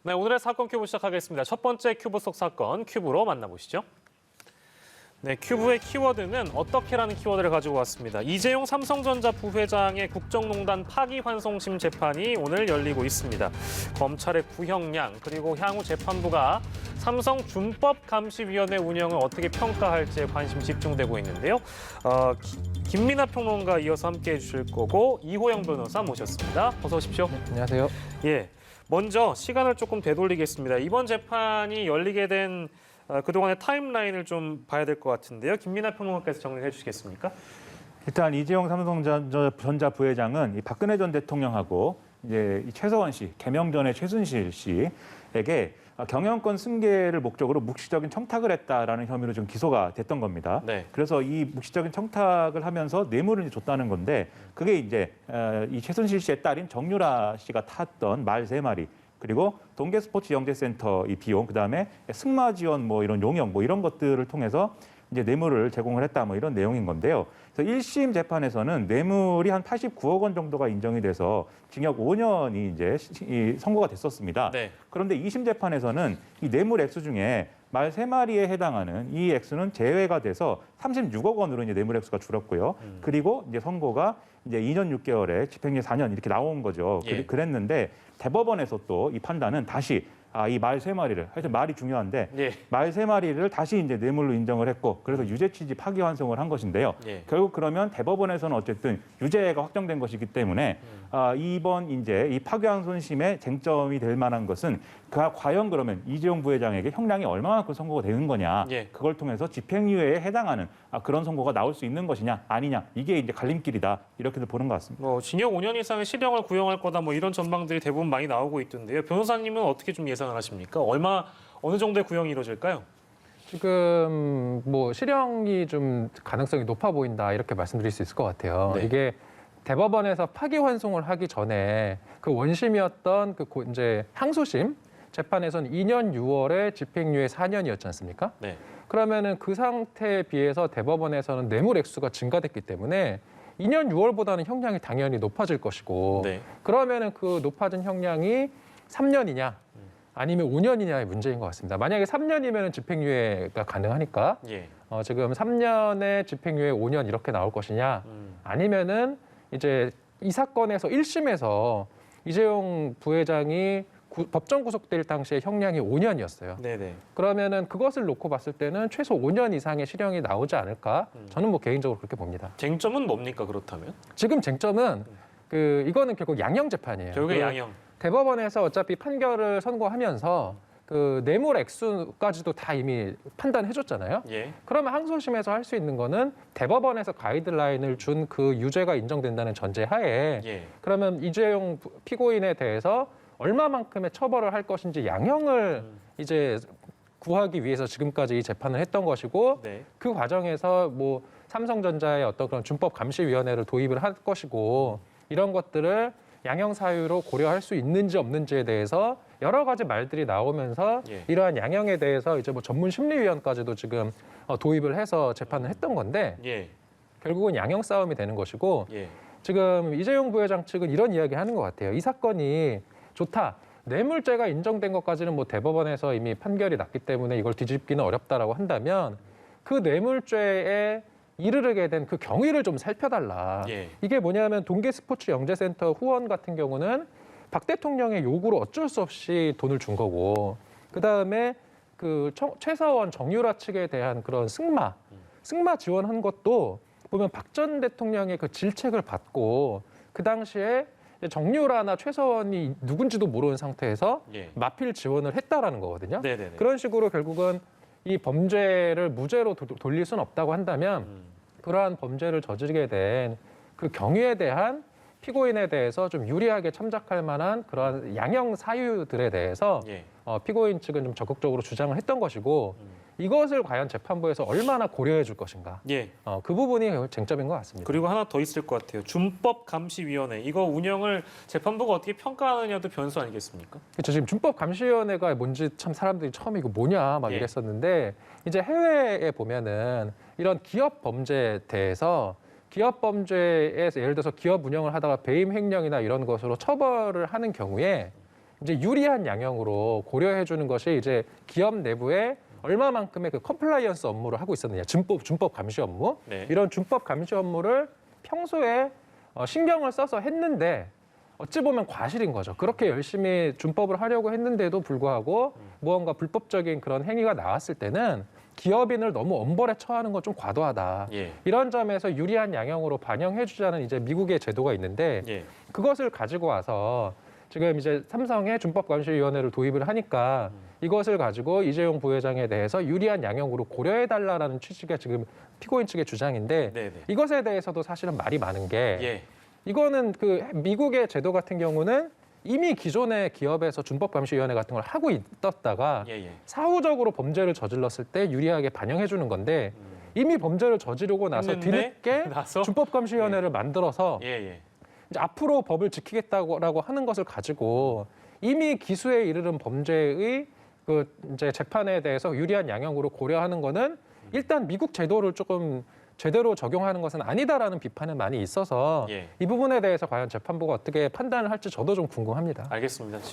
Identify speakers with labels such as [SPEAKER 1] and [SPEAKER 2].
[SPEAKER 1] 네, 오늘의 사건 큐브 시작하겠습니다. 첫 번째 큐브 속 사건 큐브로 만나보시죠. 네, 큐브의 키워드는 어떻게라는 키워드를 가지고 왔습니다. 이재용 삼성전자 부회장의 국정농단 파기환송심 재판이 오늘 열리고 있습니다. 검찰의 구형량 그리고 향후 재판부가 삼성 준법감시위원회 운영을 어떻게 평가할지에 관심 집중되고 있는데요. 김민하 평론가 이어서 함께해 주실 거고 이호영 변호사 모셨습니다. 어서 오십시오.
[SPEAKER 2] 네, 안녕하세요.
[SPEAKER 1] 예, 먼저 시간을 조금 되돌리겠습니다. 이번 재판이 열리게 된 그동안의 타임라인을 좀 봐야 될 것 같은데요. 김민하 평론가께서 정리해 주시겠습니까?
[SPEAKER 3] 일단 이재용 삼성전자 부회장은 이 박근혜 전 대통령하고 이제 이 최서원 씨, 개명 전에 최순실 씨에게 경영권 승계를 목적으로 묵시적인 청탁을 했다라는 혐의로 좀 기소가 됐던 겁니다.
[SPEAKER 1] 네.
[SPEAKER 3] 그래서 이 묵시적인 청탁을 하면서 뇌물을 이제 줬다는 건데 그게 이제 이 최순실 씨의 딸인 정유라 씨가 탔던 말 3마리 그리고 동계스포츠 영재센터 이 비용, 그다음에 승마 지원 뭐 이런 용역 뭐 이런 것들을 통해서 이제 뇌물을 제공을 했다 뭐 이런 내용인 건데요. 그래서 1심 재판에서는 뇌물이 한 89억 원 정도가 인정이 돼서 징역 5년이 이제 선고가 됐었습니다.
[SPEAKER 1] 네.
[SPEAKER 3] 그런데 2심 재판에서는 이 뇌물 액수 중에 말 3마리에 해당하는 이 액수는 제외가 돼서 36억 원으로 이제 뇌물 액수가 줄었고요. 그리고 이제 선고가 이제 2년 6개월에 집행유예 4년 이렇게 나온 거죠.
[SPEAKER 1] 예.
[SPEAKER 3] 그랬는데 대법원에서 또 이 판단은 다시 이 말 3마리를 하여튼 말이 중요한데
[SPEAKER 1] 예.
[SPEAKER 3] 말 3마리를 다시 이제 뇌물로 인정을 했고 그래서 유죄 취지 파기환송을 한 것인데요.
[SPEAKER 1] 예.
[SPEAKER 3] 결국 그러면 대법원에서는 어쨌든 유죄가 확정된 것이기 때문에 이번 이제 이 파기환송심의 쟁점이 될 만한 것은 과연 그러면 이재용 부회장에게 형량이 얼마만큼 선고가 되는 거냐,
[SPEAKER 1] 예.
[SPEAKER 3] 그걸 통해서 집행유예에 해당하는 그런 선고가 나올 수 있는 것이냐 아니냐, 이게 이제 갈림길이다 이렇게들 보는 것 같습니다.
[SPEAKER 1] 뭐 징역 5년 이상의 실형을 구형할 거다 뭐 이런 전망들이 대부분 많이 나오고 있던데요. 변호사님은 어떻게 좀 예상을 하십니까? 어느 정도의 구형이 이루어질까요?
[SPEAKER 2] 지금 뭐 실형이 좀 가능성이 높아 보인다 이렇게 말씀드릴 수 있을 것 같아요.
[SPEAKER 1] 네.
[SPEAKER 2] 이게 대법원에서 파기환송을 하기 전에 그 원심이었던 이제 항소심 재판에서는 2년 6월에 집행유예 4년이었지 않습니까?
[SPEAKER 1] 네.
[SPEAKER 2] 그러면은 그 상태에 비해서 대법원에서는 뇌물 액수가 증가됐기 때문에 2년 6월보다는 형량이 당연히 높아질 것이고
[SPEAKER 1] 네.
[SPEAKER 2] 그러면은 그 높아진 형량이 3년이냐 아니면 5년이냐의 문제인 것 같습니다. 만약에 3년이면 집행유예가 가능하니까
[SPEAKER 1] 예.
[SPEAKER 2] 지금 3년에 집행유예 5년 이렇게 나올 것이냐 아니면은 이제 이 사건에서 1심에서 이재용 부회장이 법정 구속될 당시에 형량이 5년이었어요.
[SPEAKER 1] 네네.
[SPEAKER 2] 그러면은 그것을 놓고 봤을 때는 최소 5년 이상의 실형이 나오지 않을까? 저는 뭐 개인적으로 그렇게 봅니다.
[SPEAKER 1] 쟁점은 뭡니까 그렇다면?
[SPEAKER 2] 지금 쟁점은 이거는 결국 양형 재판이에요.
[SPEAKER 1] 결국에 양형.
[SPEAKER 2] 대법원에서 어차피 판결을 선고하면서 그 뇌물 액수까지도 다 이미 판단해줬잖아요.
[SPEAKER 1] 예.
[SPEAKER 2] 그러면 항소심에서 할 수 있는 거는 대법원에서 가이드라인을 준 그 유죄가 인정된다는 전제하에
[SPEAKER 1] 예.
[SPEAKER 2] 그러면 이재용 피고인에 대해서 얼마만큼의 처벌을 할 것인지 양형을 이제 구하기 위해서 지금까지 이 재판을 했던 것이고
[SPEAKER 1] 네.
[SPEAKER 2] 그 과정에서 뭐 삼성전자의 어떤 그런 준법감시위원회를 도입을 할 것이고 이런 것들을 양형 사유로 고려할 수 있는지 없는지에 대해서 여러 가지 말들이 나오면서
[SPEAKER 1] 예.
[SPEAKER 2] 이러한 양형에 대해서 이제 뭐 전문 심리위원까지도 지금 도입을 해서 재판을 했던 건데
[SPEAKER 1] 예.
[SPEAKER 2] 결국은 양형 싸움이 되는 것이고
[SPEAKER 1] 예.
[SPEAKER 2] 지금 이재용 부회장 측은 이런 이야기 하는 것 같아요. 이 사건이 좋다. 뇌물죄가 인정된 것까지는 뭐 대법원에서 이미 판결이 났기 때문에 이걸 뒤집기는 어렵다라고 한다면 그 뇌물죄에 이르게 된 그 경위를 좀 살펴달라.
[SPEAKER 1] 예.
[SPEAKER 2] 이게 뭐냐면 동계스포츠 영재센터 후원 같은 경우는 박 대통령의 요구로 어쩔 수 없이 돈을 준 거고 그다음에 그 최서원 정유라 측에 대한 그런 승마 지원한 것도 보면 박 전 대통령의 그 질책을 받고 그 당시에 정유라나 최서원이 누군지도 모르는 상태에서
[SPEAKER 1] 예.
[SPEAKER 2] 마필 지원을 했다라는 거거든요.
[SPEAKER 1] 네네네.
[SPEAKER 2] 그런 식으로 결국은 이 범죄를 무죄로 돌릴 수는 없다고 한다면 그러한 범죄를 저지르게 된 그 경위에 대한 피고인에 대해서 좀 유리하게 참작할 만한 그러한 양형 사유들에 대해서
[SPEAKER 1] 예.
[SPEAKER 2] 피고인 측은 좀 적극적으로 주장을 했던 것이고 이것을 과연 재판부에서 얼마나 고려해 줄 것인가.
[SPEAKER 1] 예.
[SPEAKER 2] 그 부분이 쟁점인 것 같습니다.
[SPEAKER 1] 그리고 하나 더 있을 것 같아요. 준법감시위원회. 이거 운영을 재판부가 어떻게 평가하느냐도 변수 아니겠습니까?
[SPEAKER 2] 그렇죠. 지금 준법감시위원회가 뭔지 참 사람들이 처음에 이거 뭐냐 막
[SPEAKER 1] 예.
[SPEAKER 2] 이랬었는데 이제 해외에 보면은 이런 기업 범죄에 대해서 기업 범죄에서 예를 들어서 기업 운영을 하다가 배임 횡령이나 이런 것으로 처벌을 하는 경우에 이제 유리한 양형으로 고려해 주는 것이 이제 기업 내부에 얼마만큼의 그 컴플라이언스 업무를 하고 있었느냐, 준법 감시 업무,
[SPEAKER 1] 네.
[SPEAKER 2] 이런 준법 감시 업무를 평소에 신경을 써서 했는데 어찌 보면 과실인 거죠. 그렇게 열심히 준법을 하려고 했는데도 불구하고 무언가 불법적인 그런 행위가 나왔을 때는 기업인을 너무 엄벌에 처하는 건 좀 과도하다.
[SPEAKER 1] 예.
[SPEAKER 2] 이런 점에서 유리한 양형으로 반영해 주자는 이제 미국의 제도가 있는데
[SPEAKER 1] 예.
[SPEAKER 2] 그것을 가지고 와서 지금 이제 삼성의 준법감시위원회를 도입을 하니까 이것을 가지고 이재용 부회장에 대해서 유리한 양형으로 고려해달라는 취지가 지금 피고인 측의 주장인데
[SPEAKER 1] 네네.
[SPEAKER 2] 이것에 대해서도 사실은 말이 많은 게
[SPEAKER 1] 예.
[SPEAKER 2] 이거는 그 미국의 제도 같은 경우는 이미 기존의 기업에서 준법감시위원회 같은 걸 하고 있었다가
[SPEAKER 1] 예. 예.
[SPEAKER 2] 사후적으로 범죄를 저질렀을 때 유리하게 반영해 주는 건데 이미 범죄를 저지르고 나서
[SPEAKER 1] 했는데
[SPEAKER 2] 뒤늦게
[SPEAKER 1] 나서?
[SPEAKER 2] 준법감시위원회를 만들어서
[SPEAKER 1] 예. 예.
[SPEAKER 2] 이제 앞으로 법을 지키겠다고 하는 것을 가지고 이미 기수에 이르른 범죄의 그 이제 재판에 대해서 유리한 양형으로 고려하는 거는 일단 미국 제도를 조금 제대로 적용하는 것은 아니다라는 비판은 많이 있어서
[SPEAKER 1] 예.
[SPEAKER 2] 이 부분에 대해서 과연 재판부가 어떻게 판단을 할지 저도 좀 궁금합니다.
[SPEAKER 1] 알겠습니다. 지금